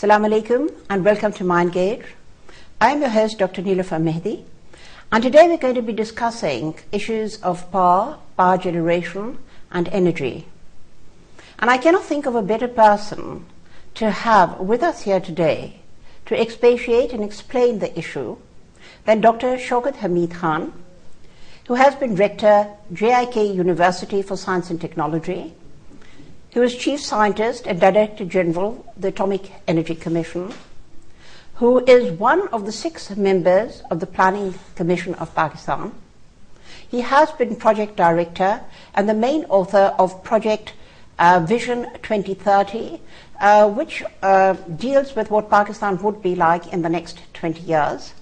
Assalamu alaikum and welcome to MindGate. I am your host Dr. Nilofer Mehdi, and today we're going to be discussing issues of power generation and energy. And I cannot think of a better person to have with us here today to expatiate and explain the issue than Dr. Shaukat Hameed Khan, who has been Rector, JIK University for Science and Technology, who is Chief Scientist and Director General, the Atomic Energy Commission, who is one of the 6 members of the Planning Commission of Pakistan. He has been Project Director and the main author of Project Vision 2030, which deals with what Pakistan would be like in the next 20 years.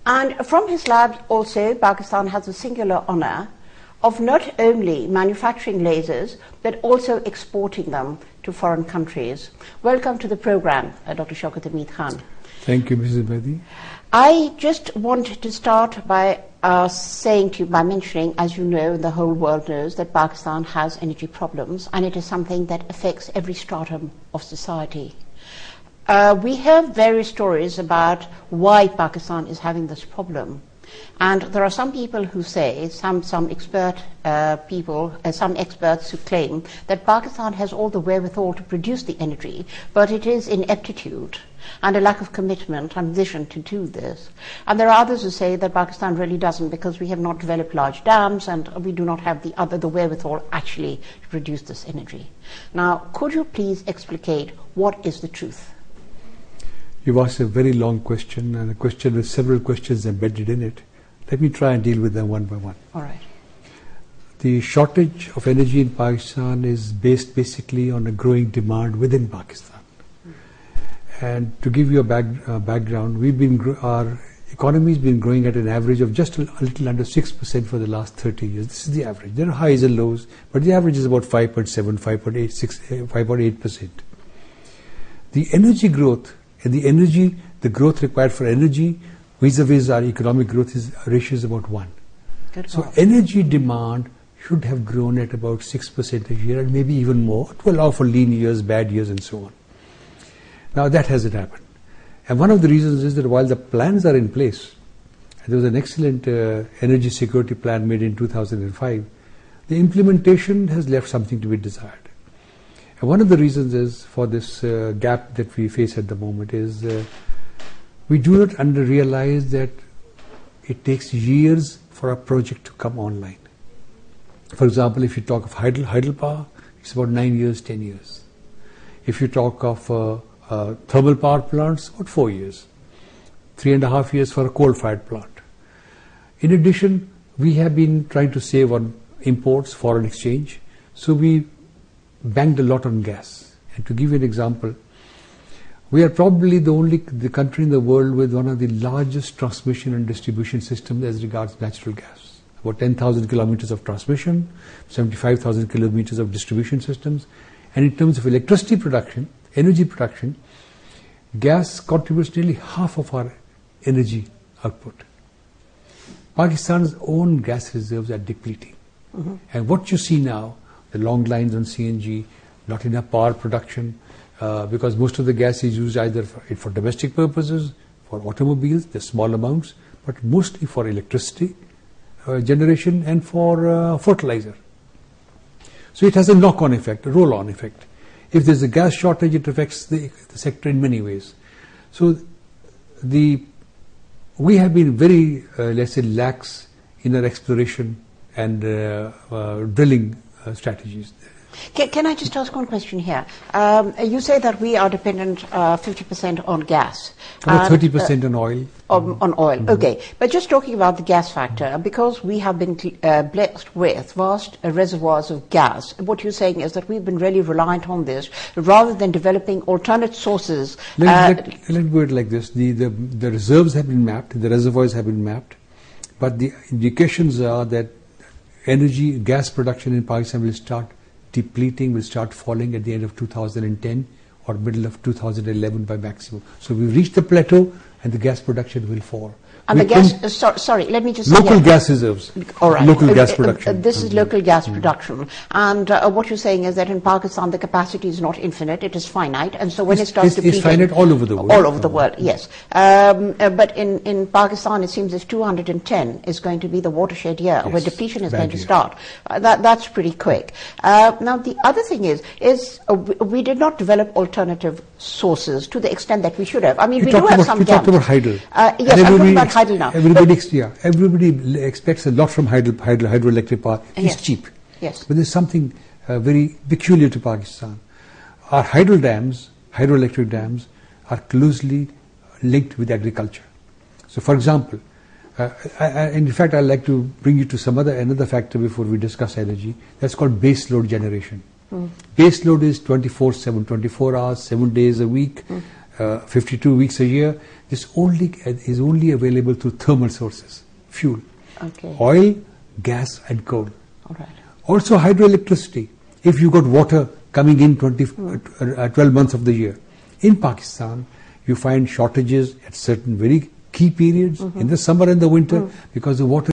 And from his lab also, Pakistan has the singular honor of not only manufacturing lasers, but also exporting them to foreign countries. Welcome to the program, Dr. Shaukat Hameed Khan. Thank you, Mrs. Mehdi. I just want to start by mentioning, as you know, the whole world knows that Pakistan has energy problems, and it is something that affects every stratum of society. We have various stories about why Pakistan is having this problem. And there are some people who say, some experts who claim that Pakistan has all the wherewithal to produce the energy, but it is ineptitude and a lack of commitment and vision to do this. And there are others who say that Pakistan really doesn't, because we have not developed large dams and we do not have the wherewithal actually to produce this energy. Now, could you please explicate what is the truth? You've asked a very long question, and a question with several questions embedded in it. Let me try and deal with them one by one. All right. The shortage of energy in Pakistan is based basically on a growing demand within Pakistan. And to give you a background, our economy has been growing at an average of just a little under 6% for the last 30 years. This is the average. There are highs and lows, but the average is about 5.7, 5.8%. The energy growth and the growth required for energy vis-a-vis our economic growth ratio is about 1. So energy demand should have grown at about 6% a year, and maybe even more, to allow for lean years, bad years, and so on. Now that hasn't happened. And one of the reasons is that while the plans are in place, and there was an excellent energy security plan made in 2005, the implementation has left something to be desired. And one of the reasons is for this gap that we face at the moment is we do not realize that it takes years for a project to come online. For example, if you talk of hydropower, it's about 9 years, 10 years. If you talk of thermal power plants, about 4 years. 3.5 years for a coal-fired plant. In addition, we have been trying to save on imports, foreign exchange, so we banked a lot on gas. And to give you an example, we are probably the country in the world with one of the largest transmission and distribution systems as regards natural gas. About 10,000 kilometers of transmission, 75,000 kilometers of distribution systems. And in terms of electricity production, energy production, gas contributes nearly half of our energy output. Pakistan's own gas reserves are depleting. Mm-hmm. And what you see now, the long lines on CNG, not enough power production, because most of the gas is used either for domestic purposes, for automobiles, the small amounts, but mostly for electricity generation and for fertilizer. So it has a knock-on effect, a roll-on effect. If there's a gas shortage, it affects the sector in many ways. So we have been very, let's say, lax in our exploration and drilling strategies. Can I just ask one question here? You say that we are dependent 50% on gas. About 30% on oil. On oil, okay. But just talking about the gas factor, because we have been blessed with vast reservoirs of gas, what you're saying is that we've been really reliant on this rather than developing alternate sources. Let's put it like this. The reserves have been mapped, the reservoirs have been mapped, but the indications are that gas production in Pakistan will start depleting, will start falling at the end of 2010 or middle of 2011 by maximum. So we've reached the plateau and the gas production will fall. And the gas, sorry, let me just say local gas reserves. All right. Local gas production. This is local gas production. And what you're saying is that in Pakistan the capacity is not infinite, it is finite. And so when it starts depleting... It's finite all over the world. All over the world, yes. But in Pakistan it seems as 210 is going to be the watershed year where depletion is going to start. That's pretty quick. Now the other thing is we did not develop alternative sources to the extent that we should have. I mean, we do have some dams. You talked about hydel. Yes, I'm talking about hydel now. Everybody expects a lot from hydroelectric power. It's cheap. Yes. But there's something very peculiar to Pakistan. Our hydroelectric dams, are closely linked with agriculture. So, for example, in fact, I'd like to bring you to another factor before we discuss energy. That's called base load generation. Base load is 24/7, 24 hours, 7 days a week, 52 weeks a year. This is only available through thermal sources, fuel, oil, gas and coal. All right. Also hydroelectricity. If you got water coming in 12 months of the year. In Pakistan, you find shortages at certain very key periods in the summer and the winter because the water